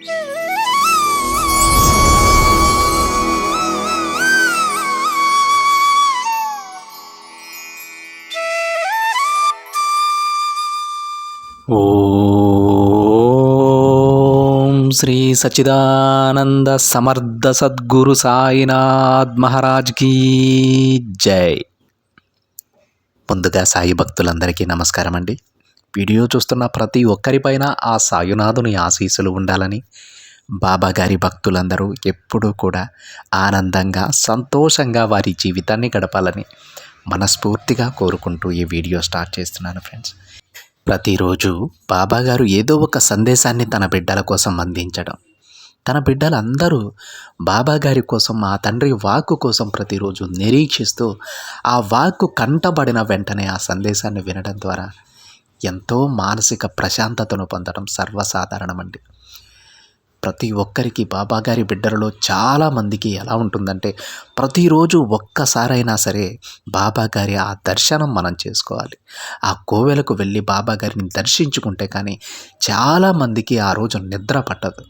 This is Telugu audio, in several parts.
ఓం శ్రీ సచ్చిదానంద సమర్థ సద్గురు సాయినాథ్ మహారాజ్ కీ జై. ముందుగా సాయి భక్తులందరికీ నమస్కారం అండి. వీడియో చూస్తున్న ప్రతి ఒక్కరిపైన ఆ సాయునాథుని ఆశీస్సులు ఉండాలని, బాబా గారి భక్తులందరూ ఎప్పుడూ కూడా ఆనందంగా సంతోషంగా వారి జీవితాన్ని గడపాలని మనస్ఫూర్తిగా కోరుకుంటూ ఈ వీడియో స్టార్ట్ చేస్తున్నాను ఫ్రెండ్స్. ప్రతిరోజు బాబాగారు ఏదో ఒక సందేశాన్ని తన బిడ్డల కోసం అందించడం, తన బిడ్డలందరూ బాబాగారి కోసం, ఆ తండ్రి వాక్కు కోసం ప్రతిరోజు నిరీక్షిస్తూ ఆ వాక్కు కంటబడిన వెంటనే ఆ సందేశాన్ని వినడం ద్వారా ఎంతో మానసిక ప్రశాంతతను పొందడం సర్వసాధారణమండి. ప్రతి ఒక్కరికి బాబాగారి బిడ్డలలో చాలామందికి ఎలా ఉంటుందంటే, ప్రతిరోజు ఒక్కసారైనా సరే బాబాగారి ఆ దర్శనం మనం చేసుకోవాలి. ఆ కోవెలకు వెళ్ళి బాబాగారిని దర్శించుకుంటే కానీ చాలామందికి ఆ రోజు నిద్ర పట్టదు.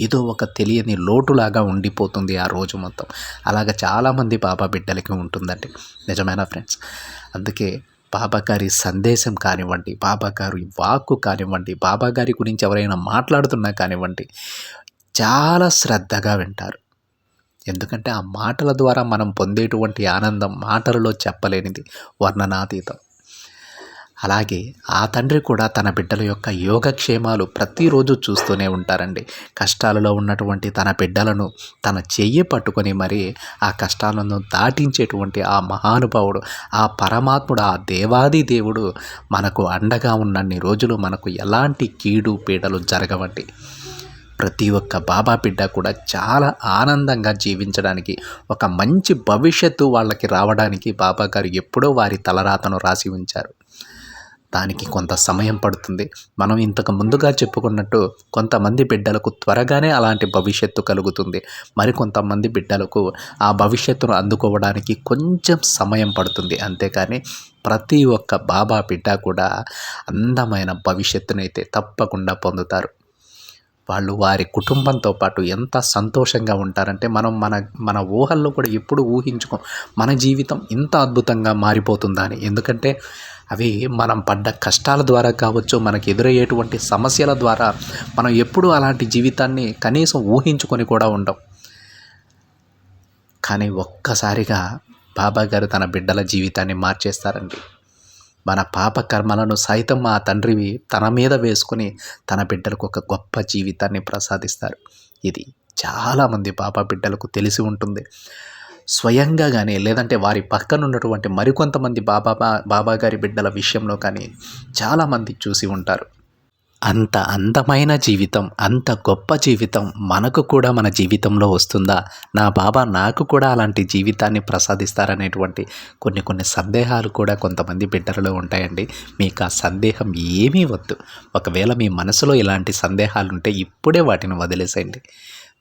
ఏదో ఒక తెలియని లోటులాగా ఉండిపోతుంది ఆ రోజు మొత్తం. అలాగ చాలామంది బాబా బిడ్డలకి ఉంటుందండి. నిజమేనా ఫ్రెండ్స్? అందుకే బాబాగారి సందేశం కానివ్వండి, బాబాగారి వాక్కు కానివ్వండి, బాబాగారి గురించి ఎవరైనా మాట్లాడుతున్నా కానివ్వండి, చాలా శ్రద్ధగా వింటారు. ఎందుకంటే ఆ మాటల ద్వారా మనం పొందేటువంటి ఆనందం మాటలలో చెప్పలేనిది, వర్ణనాతీతం. అలాగే ఆ తండ్రి కూడా తన బిడ్డల యొక్క యోగక్షేమాలు ప్రతిరోజు చూస్తూనే ఉంటారండి. కష్టాలలో ఉన్నటువంటి తన బిడ్డలను తన చెయ్యి పట్టుకొని మరి ఆ కష్టాలను దాటించేటువంటి ఆ మహానుభావుడు, ఆ పరమాత్ముడు, ఆ దేవాది దేవుడు మనకు అండగా ఉన్నన్ని రోజులు మనకు ఎలాంటి కీడు పీడలు జరగవండి. ప్రతి ఒక్క బాబా బిడ్డ కూడా చాలా ఆనందంగా జీవించడానికి, ఒక మంచి భవిష్యత్తు వాళ్ళకి రావడానికి బాబా గారు ఎప్పుడో వారి తలరాతను రాసి ఉంచారు. దానికి కొంత సమయం పడుతుంది. మనం ఇంతకు ముందుగా చెప్పుకున్నట్టు కొంతమంది బిడ్డలకు త్వరగానే అలాంటి భవిష్యత్తు కలుగుతుంది. మరికొంతమంది బిడ్డలకు ఆ భవిష్యత్తును అందుకోవడానికి కొంచెం సమయం పడుతుంది. అంతేకాని ప్రతి ఒక్క బాబా బిడ్డ కూడా అందమైన భవిష్యత్తునైతే తప్పకుండా పొందుతారు. వాళ్ళు వారి కుటుంబంతో పాటు ఎంత సంతోషంగా ఉంటారంటే మనం మన ఊహల్లో కూడా ఎప్పుడు ఊహించుకోం మన జీవితం ఇంత అద్భుతంగా మారిపోతుందా అని. ఎందుకంటే అవి మనం పడ్డ కష్టాల ద్వారా కావచ్చు, మనకు ఎదురయ్యేటువంటి సమస్యల ద్వారా మనం ఎప్పుడూ అలాంటి జీవితాన్ని కనీసం ఊహించుకొని కూడా ఉండం. కానీ ఒక్కసారిగా బాబాగారు తన బిడ్డల జీవితాన్ని మార్చేస్తారండి. మన పాప కర్మలను సైతం ఆ తండ్రివి తన మీద వేసుకొని తన బిడ్డలకు ఒక గొప్ప జీవితాన్ని ప్రసాదిస్తారు. ఇది చాలామంది బాబా బిడ్డలకు తెలిసి ఉంటుంది. స్వయంగా కానీ, లేదంటే వారి పక్కన ఉన్నటువంటి మరికొంతమంది బాబా గారి బిడ్డల విషయంలో కానీ చాలామంది చూసి ఉంటారు. అంత అందమైన జీవితం, అంత గొప్ప జీవితం మనకు కూడా మన జీవితంలో వస్తుందా? నా బాబా నాకు కూడా అలాంటి జీవితాన్ని ప్రసాదిస్తారనేటువంటి కొన్ని సందేహాలు కూడా కొంతమంది బిడ్డలలో ఉంటాయండి. మీకు ఆ సందేహం ఏమీ వద్దు. ఒకవేళ మీ మనసులో ఇలాంటి సందేహాలు ఉంటే ఇప్పుడే వాటిని వదిలేసేయండి.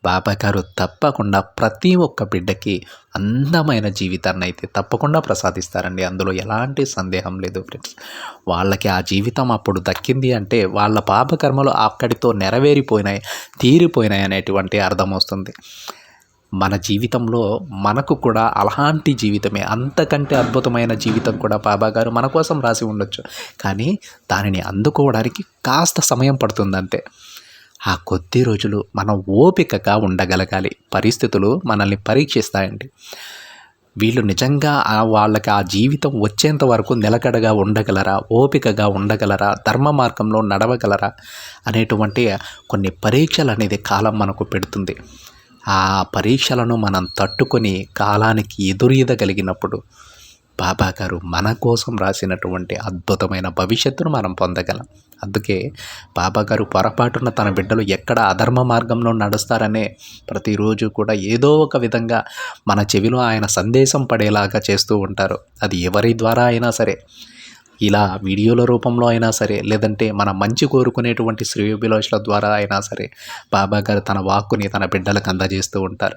బాబా గారు తప్పకుండా ప్రతి ఒక్క బిడ్డకి అందమైన జీవితాన్ని అయితే తప్పకుండా ప్రసాదిస్తారండి. అందులో ఎలాంటి సందేహం లేదు ఫ్రెండ్స్. వాళ్ళకి ఆ జీవితం అప్పుడు దక్కింది అంటే వాళ్ళ పాపకర్మలు అక్కడితో నెరవేరిపోయినాయి, తీరిపోయినాయి అనేటువంటి అర్థం వస్తుంది. మన జీవితంలో మనకు కూడా అలాంటి జీవితమే, అంతకంటే అద్భుతమైన జీవితం కూడా బాబా గారు మన కోసం రాసి ఉండొచ్చు. కానీ దానిని అందుకోవడానికి కాస్త సమయం పడుతుంది అంతే. ఆ కొద్ది రోజులు మనం ఓపికగా ఉండగలగాలి. పరిస్థితులు మనల్ని పరీక్షిస్తాయండి. వీళ్ళు నిజంగా వాళ్ళకి ఆ జీవితం వచ్చేంత వరకు నిలకడగా ఉండగలరా, ఓపికగా ఉండగలరా, ధర్మ మార్గంలో నడవగలరా అనేటువంటి కొన్ని పరీక్షలు అనేది కాలం మనకు పెడుతుంది. ఆ పరీక్షలను మనం తట్టుకొని కాలానికి ఎదురీదగలిగినప్పుడు బాబా గారు మన కోసం రాసినటువంటి అద్భుతమైన భవిష్యత్తును మనం పొందగలం. అందుకే బాబా గారు పొరపాటున తన బిడ్డలు ఎక్కడ అధర్మ మార్గంలో నడుస్తారనే ప్రతిరోజు కూడా ఏదో ఒక విధంగా మన చెవిలో ఆయన సందేశం పడేలాగా చేస్తూ ఉంటారు. అది ఎవరి ద్వారా అయినా సరే, ఇలా వీడియోల రూపంలో అయినా సరే, లేదంటే మన మంచి కోరుకునేటువంటి శ్రేయోభిలాషుల ద్వారా అయినా సరే బాబా గారు తన వాక్కుని తన బిడ్డలకు అందజేస్తూ ఉంటారు.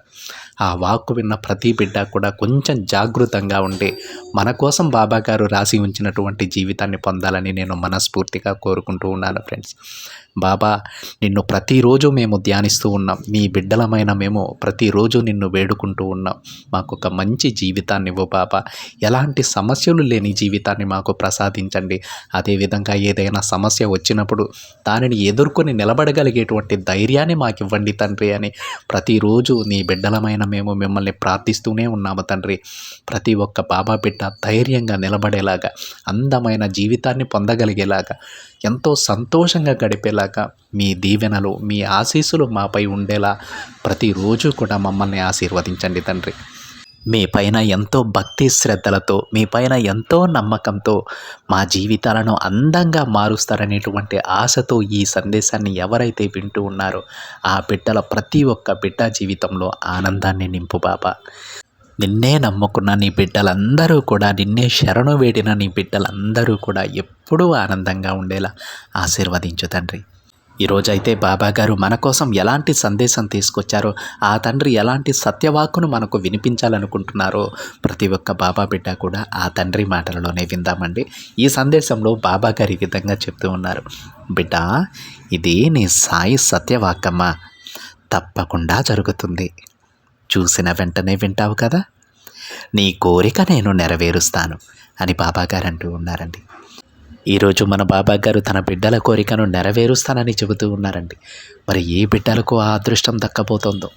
ఆ వాక్కు విన్న ప్రతి బిడ్డ కూడా కొంచెం జాగృతంగా ఉండి మన కోసం బాబా గారు రాసి ఉంచినటువంటి జీవితాన్ని పొందాలని నేను మనస్ఫూర్తిగా కోరుకుంటూ ఉన్నాను ఫ్రెండ్స్. బాబా నిన్ను ప్రతిరోజు మేము ధ్యానిస్తూ ఉన్నాం, నీ బిడ్డలమైన మేము ప్రతిరోజు నిన్ను వేడుకుంటూ ఉన్నాం. మాకు ఒక మంచి జీవితాన్ని ఇవ్వు బాబా, ఎలాంటి సమస్యలు లేని జీవితాన్ని మాకు ప్రసాదించండి. అదేవిధంగా ఏదైనా సమస్య వచ్చినప్పుడు దానిని ఎదుర్కొని నిలబడగలిగేటువంటి ధైర్యాన్ని మాకు ఇవ్వండి తండ్రి అని ప్రతిరోజు నీ బిడ్డలమైన మేము మిమ్మల్ని ప్రార్థిస్తూనే ఉన్నాము తండ్రి. ప్రతి ఒక్క బాబా బిడ్డ ధైర్యంగా నిలబడేలాగా, అందమైన జీవితాన్ని పొందగలిగేలాగా, ఎంతో సంతోషంగా గడిపేలాగా మీ దీవెనలు, మీ ఆశీస్సులు మాపై ఉండేలా ప్రతిరోజు కూడా మమ్మల్ని ఆశీర్వదించండి తండ్రి. మీ పైన ఎంతో భక్తి శ్రద్ధలతో, మీ పైన ఎంతో నమ్మకంతో మా జీవితాలను అందంగా మారుస్తారనేటువంటి ఆశతో ఈ సందేశాన్ని ఎవరైతే వింటూ ఉన్నారో ఆ బిడ్డల ప్రతి ఒక్క బిడ్డ జీవితంలో ఆనందాన్ని నింపు బాబా. నిన్నే నమ్ముకున్న నీ బిడ్డలందరూ కూడా, నిన్నే శరణు వేడిన నీ బిడ్డలందరూ కూడా ఎప్పుడూ ఆనందంగా ఉండేలా ఆశీర్వదించు తండ్రి. ఈరోజైతే బాబా గారు మన కోసం ఎలాంటి సందేశం తీసుకొచ్చారో, ఆ తండ్రి ఎలాంటి సత్యవాక్కును మనకు వినిపించాలనుకుంటున్నారో ప్రతి ఒక్క బాబా బిడ్డ కూడా ఆ తండ్రి మాటలలోనే విందామండి. ఈ సందేశంలో బాబా గారు ఈ విధంగా చెప్తూ ఉన్నారు. బిడ్డ, ఇది నీ సాయి సత్యవాక్కమ్మ, తప్పకుండా జరుగుతుంది. చూసిన వెంటనే వింటావు కదా, నీ కోరిక నేను నెరవేరుస్తాను అని బాబాగారు అంటూ ఉన్నారండి. ఈరోజు మన బాబాగారు తన బిడ్డల కోరికను నెరవేరుస్తానని చెబుతూ ఉన్నారండి. మరి ఏ బిడ్డలకు ఆ అదృష్టం దక్కబోతోందో,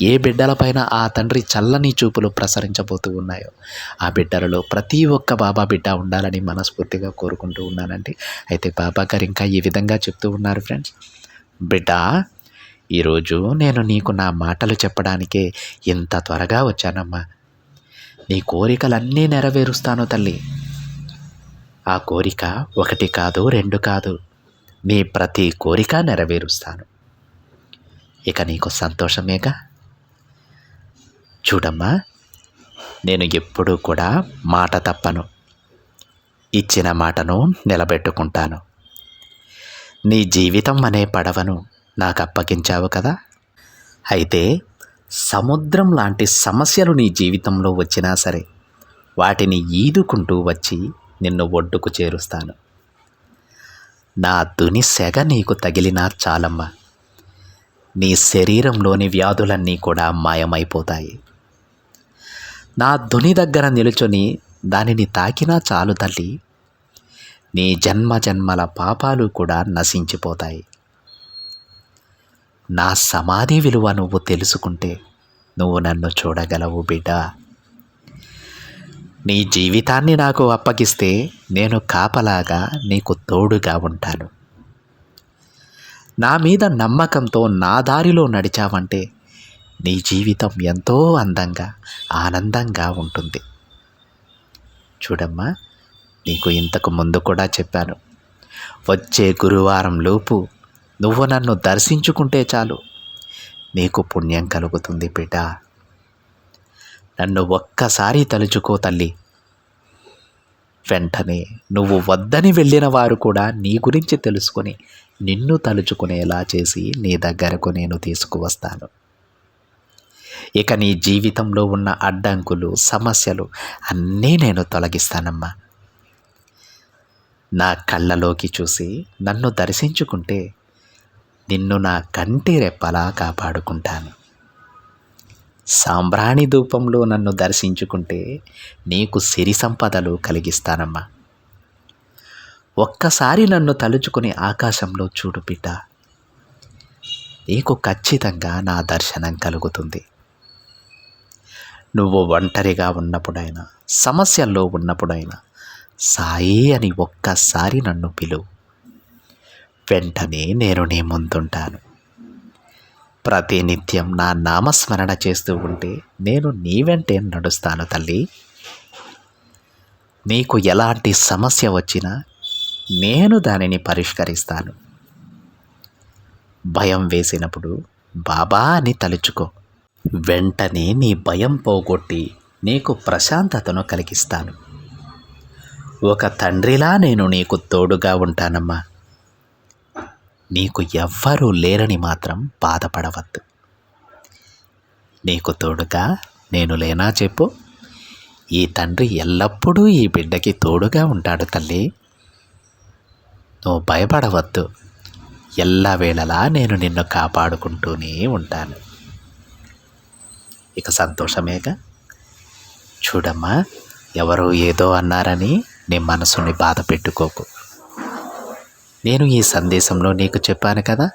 ఏ బిడ్డలపైన ఆ తండ్రి చల్లని చూపులు ప్రసరించబోతూ ఉన్నాయో ఆ బిడ్డలలో ప్రతి ఒక్క బాబా బిడ్డ ఉండాలని మనస్ఫూర్తిగా కోరుకుంటూ ఉన్నానండి. అయితే బాబాగారు ఇంకా ఈ విధంగా చెప్తూ ఉన్నారు ఫ్రెండ్స్. బిడ్డ, ఈరోజు నేను నీకు నా మాటలు చెప్పడానికే ఇంత త్వరగా వచ్చానమ్మా. నీ కోరికలన్నీ నెరవేరుస్తాను తల్లి. ఆ కోరిక ఒకటి కాదు, రెండు కాదు, నీ ప్రతి కోరిక నెరవేరుస్తాను. ఇక నీకు సంతోషమేగా. చూడమ్మా, నేను ఎప్పుడూ కూడా మాట తప్పను, ఇచ్చిన మాటను నిలబెట్టుకుంటాను. నీ జీవితం అనే పడవను నాకు అప్పగించావు కదా, అయితే సముద్రం లాంటి సమస్యలు నీ జీవితంలో వచ్చినా సరే వాటిని ఈదుకుంటూ వచ్చి నిన్ను ఒడ్డుకు చేరుస్తాను. నా తుని సెగ నీకు తగిలినా చాలమ్మా, నీ శరీరంలోని వ్యాధులన్నీ కూడా మాయమైపోతాయి. నా ధుని దగ్గర నిలుచొని దానిని తాకినా చాలు తల్లి, నీ జన్మ జన్మల పాపాలు కూడా నశించిపోతాయి. నా సమాధి విలువ నువ్వు తెలుసుకుంటే నువ్వు నన్ను చూడగలవు బిడ్డ. నీ జీవితాన్ని నాకు అప్పగిస్తే నేను కాపలాగా నీకు తోడుగా ఉంటాను. నా మీద నమ్మకంతో నా దారిలో నడిచావంటే నీ జీవితం ఎంతో అందంగా, ఆనందంగా ఉంటుంది. చూడమ్మా, నీకు ఇంతకు ముందు కూడా చెప్పాను, వచ్చే గురువారం లోపు నువ్వు నన్ను దర్శించుకుంటే చాలు నీకు పుణ్యం కలుగుతుంది బిడ్డ. నన్ను ఒక్కసారి తలుచుకో తల్లి, వెంటనే నువ్వు వద్దని వెళ్ళిన వారు కూడా నీ గురించి తెలుసుకొని నిన్ను తలుచుకునేలా చేసి నీ దగ్గరకు నేను తీసుకువస్తాను. ఇక నీ జీవితంలో ఉన్న అడ్డంకులు, సమస్యలు అన్నీ నేను తొలగిస్తానమ్మా. నా కళ్ళలోకి చూసి నన్ను దర్శించుకుంటే నిన్ను నా కంటి రెప్పలా కాపాడుకుంటాను. సాంబ్రాణి ధూపంలో నన్ను దర్శించుకుంటే నీకు సిరి సంపదలు కలిగిస్తానమ్మా. ఒక్కసారి నన్ను తలుచుకుని ఆకాశంలో చూడు బిడ్డ, నీకు ఖచ్చితంగా నా దర్శనం కలుగుతుంది. నువ్వు ఒంటరిగా ఉన్నప్పుడైనా, సమస్యల్లో ఉన్నప్పుడైనా సాయి అని ఒక్కసారి నన్ను పిలువు, వెంటనే నేను నీ ముందుంటాను. ప్రతినిత్యం నా నామస్మరణ చేస్తూ ఉంటే నేను నీ వెంటే నడుస్తాను తల్లి. నీకు ఎలాంటి సమస్య వచ్చినా నేను దానిని పరిష్కరిస్తాను. భయం వేసినప్పుడు బాబా అని తలుచుకో, వెంటనే నీ భయం పోగొట్టి నీకు ప్రశాంతతను కలిగిస్తాను. ఒక తండ్రిలా నేను నీకు తోడుగా ఉంటానమ్మా. నీకు ఎవ్వరూ లేరని మాత్రం బాధపడవద్దు. నీకు తోడుగా నేను లేనా చెప్పు? ఈ తండ్రి ఎల్లప్పుడూ ఈ బిడ్డకి తోడుగా ఉంటాడు తల్లి. నువ్వు భయపడవద్దు. ఎల్లవేళలా నేను నిన్ను కాపాడుకుంటూనే ఉంటాను. ఇక సంతోషమేగా. చూడమ్మా, ఎవరో ఏదో అన్నారని నీ మనసుని బాధ పెట్టుకోకు. నేను ఈ సందేశంలో నీకు చెప్పాను కదా,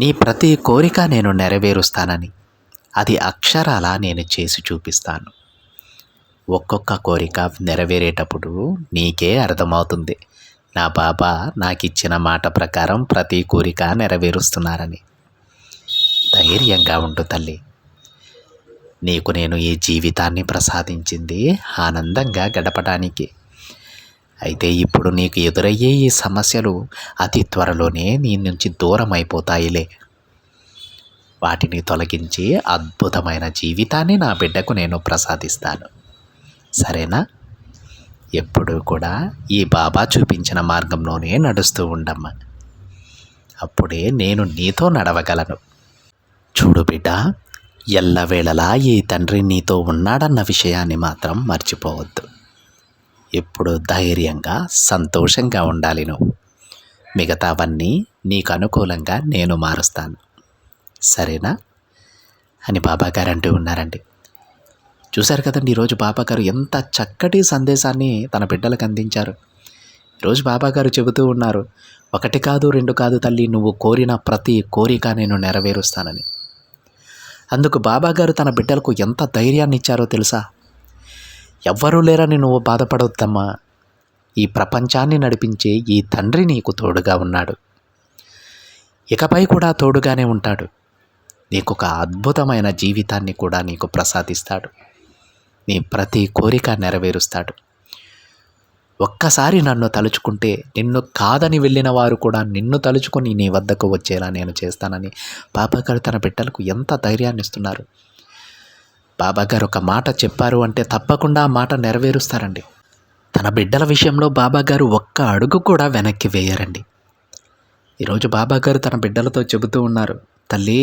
నీ ప్రతి కోరిక నేను నెరవేరుస్తానని. అది అక్షరాలా నేను చేసి చూపిస్తాను. ఒక్కొక్క కోరిక నెరవేరేటప్పుడు నీకే అర్థమవుతుంది నా బాబా నాకిచ్చిన మాట ప్రకారం ప్రతి కోరిక నెరవేరుస్తున్నారని. ధైర్యంగా ఉండు తల్లి. నీకు నేను ఈ జీవితాన్ని ప్రసాదించింది ఆనందంగా గడపడానికి. అయితే ఇప్పుడు నీకు ఎదురయ్యే ఈ సమస్యలు అతి త్వరలోనే నీ నుంచి దూరం అయిపోతాయిలే. వాటిని తొలగించి అద్భుతమైన జీవితాన్ని నా బిడ్డకు నేను ప్రసాదిస్తాను. సరేనా? ఎప్పుడూ కూడా ఈ బాబా చూపించిన మార్గంలోనే నడుస్తూ ఉండమ్మా. అప్పుడే నేను నీతో నడవగలను. చూడు బిడ్డ, ఎల్లవేళలా ఈ తండ్రి నీతో ఉన్నాడన్న విషయాన్ని మాత్రం మర్చిపోవద్దు. ఎప్పుడు ధైర్యంగా సంతోషంగా ఉండాలి నువ్వు. మిగతావన్నీ నీకు అనుకూలంగా నేను మారుస్తాను. సరేనా అని బాబాగారు అంటూ ఉన్నారండి. చూశారు కదండి, ఈరోజు బాబాగారు ఎంత చక్కటి సందేశాన్ని తన బిడ్డలకు అందించారు. ఈరోజు బాబాగారు చెబుతూ ఉన్నారు, 1 కాదు 2 కాదు తల్లి, నువ్వు కోరిన ప్రతి కోరిక నేను నెరవేరుస్తానని. అందుకు బాబాగారు తన బిడ్డలకు ఎంత ధైర్యాన్ని ఇచ్చారో తెలుసా? ఎవ్వరూ లేరని నువ్వు బాధపడొద్దమ్మా. ఈ ప్రపంచాన్ని నడిపించే ఈ తండ్రి నీకు తోడుగా ఉన్నాడు. ఇకపై కూడా తోడుగానే ఉంటాడు. నీకు ఒక అద్భుతమైన జీవితాన్ని కూడా నీకు ప్రసాదిస్తాడు. నీ ప్రతి కోరిక నెరవేరుస్తాడు. ఒక్కసారి నన్ను తలుచుకుంటే నిన్ను కాదని వెళ్ళిన వారు కూడా నిన్ను తలుచుకొని నీ వద్దకు వచ్చేలా నేను చేస్తానని బాబాగారు తన బిడ్డలకు ఎంత ధైర్యాన్ని ఇస్తున్నారు. బాబాగారు ఒక మాట చెప్పారు అంటే తప్పకుండా ఆ మాట నెరవేరుస్తారండి. తన బిడ్డల విషయంలో బాబాగారు ఒక్క అడుగు కూడా వెనక్కి వేయరండి. ఈరోజు బాబాగారు తన బిడ్డలతో చెబుతూ ఉన్నారు, తల్లి,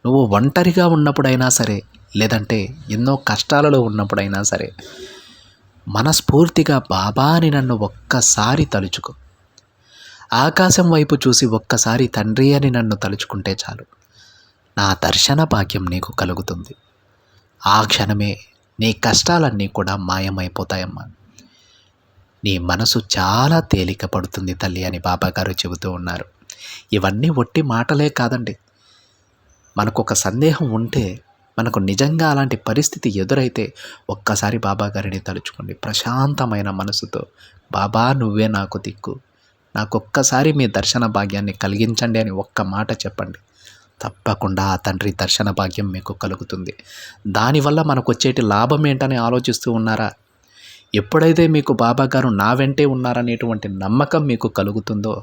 నువ్వు ఒంటరిగా ఉన్నప్పుడైనా సరే, లేదంటే ఎన్నో కష్టాలలో ఉన్నప్పుడైనా సరే, మనస్ఫూర్తిగా బాబా అని నన్ను ఒక్కసారి తలుచుకో. ఆకాశం వైపు చూసి ఒక్కసారి తండ్రి అని నన్ను తలుచుకుంటే చాలు, నా దర్శన భాగ్యం నీకు కలుగుతుంది. ఆ క్షణమే నీ కష్టాలన్నీ కూడా మాయమైపోతాయమ్మా. నీ మనసు చాలా తేలిక పడుతుంది తల్లి అని బాబాగారు చెబుతూ ఉన్నారు. ఇవన్నీ ఒట్టి మాటలే కాదండి. మనకు ఒక సందేహం ఉంటే, మనకు నిజంగా అలాంటి పరిస్థితి ఎదురైతే ఒక్కసారి బాబాగారిని తలుచుకోండి ప్రశాంతమైన మనసుతో. బాబా, నువ్వే నాకు దిక్కు, నాకొక్కసారి మీ దర్శన భాగ్యాన్ని కలిగించండి అని ఒక్క మాట చెప్పండి. తప్పకుండా ఆ తండ్రి దర్శన భాగ్యం మీకు కలుగుతుంది. దానివల్ల మనకు వచ్చేటి లాభం ఏంటని ఆలోచిస్తూ ఉన్నారా? ఎప్పుడైతే మీకు బాబాగారు నా వెంటే ఉన్నారనేటువంటి నమ్మకం మీకు కలుగుతుందో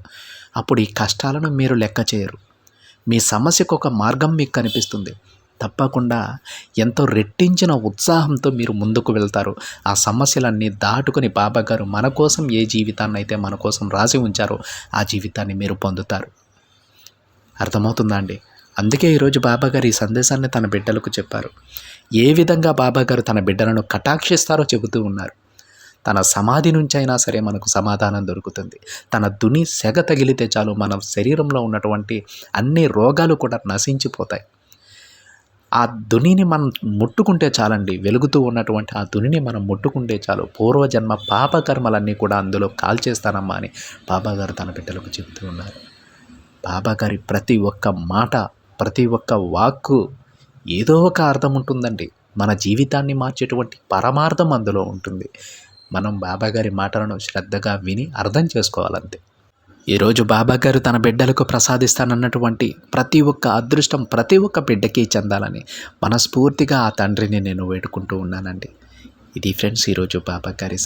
అప్పుడు ఈ కష్టాలను మీరు లెక్క చేయరు. మీ సమస్యకు ఒక మార్గం మీకు కనిపిస్తుంది. తప్పకుండా ఎంతో రెట్టించిన ఉత్సాహంతో మీరు ముందుకు వెళ్తారు. ఆ సమస్యలన్నీ దాటుకొని బాబాగారు మన కోసం ఏ జీవితాన్ని అయితే మన కోసం రాసి ఉంచారో ఆ జీవితాన్ని మీరు పొందుతారు. అర్థమవుతుందా అండి? అందుకే ఈరోజు బాబాగారు ఈ సందేశాన్ని తన బిడ్డలకు చెప్పారు. ఏ విధంగా బాబాగారు తన బిడ్డలను కటాక్షిస్తారో చెబుతూ ఉన్నారు. తన సమాధి నుంచి అయినా సరే మనకు సమాధానం దొరుకుతుంది. తన దుని సెగ తగిలితే చాలు మన శరీరంలో ఉన్నటువంటి అన్ని రోగాలు కూడా నశించిపోతాయి. ఆ దునిని మనం ముట్టుకుంటే చాలండి, వెలుగుతూ ఉన్నటువంటి ఆ దునిని మనం ముట్టుకుంటే చాలు, పూర్వజన్మ పాపకర్మలన్నీ కూడా అందులో కాల్చేస్తానమ్మా అని బాబాగారు తన బిడ్డలకు చెబుతూ ఉన్నారు. బాబాగారి ప్రతి ఒక్క మాట, ప్రతి ఒక్క వాక్కు ఏదో ఒక అర్థం ఉంటుందండి. మన జీవితాన్ని మార్చేటువంటి పరమార్థం అందులో ఉంటుంది. మనం బాబాగారి మాటలను శ్రద్ధగా విని అర్థం చేసుకోవాలంతే. ఈరోజు బాబాగారు తన బిడ్డలకు ప్రసాదిస్తానన్నటువంటి ప్రతి ఒక్క అదృష్టం ప్రతి ఒక్క బిడ్డకి చెందాలని మనస్ఫూర్తిగా ఆ తండ్రిని నేను వేడుకుంటూ ఉన్నానండి. ఇది ఫ్రెండ్స్ ఈరోజు బాబాగారి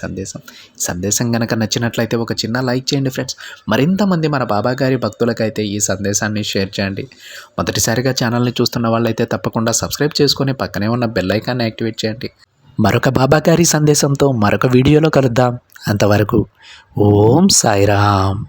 సందేశం కనుక నచ్చినట్లయితే ఒక చిన్న లైక్ చేయండి ఫ్రెండ్స్. మరింతమంది మన బాబాగారి భక్తులకైతే ఈ సందేశాన్ని షేర్ చేయండి. మొదటిసారిగా ఛానల్ని చూస్తున్న వాళ్ళైతే తప్పకుండా సబ్స్క్రైబ్ చేసుకొని పక్కనే ఉన్న బెల్ ఐకాన్ని యాక్టివేట్ చేయండి. మరొక బాబాగారి సందేశంతో మరొక వీడియోలో కలుద్దాం. అంతవరకు ఓం సాయిరామ్.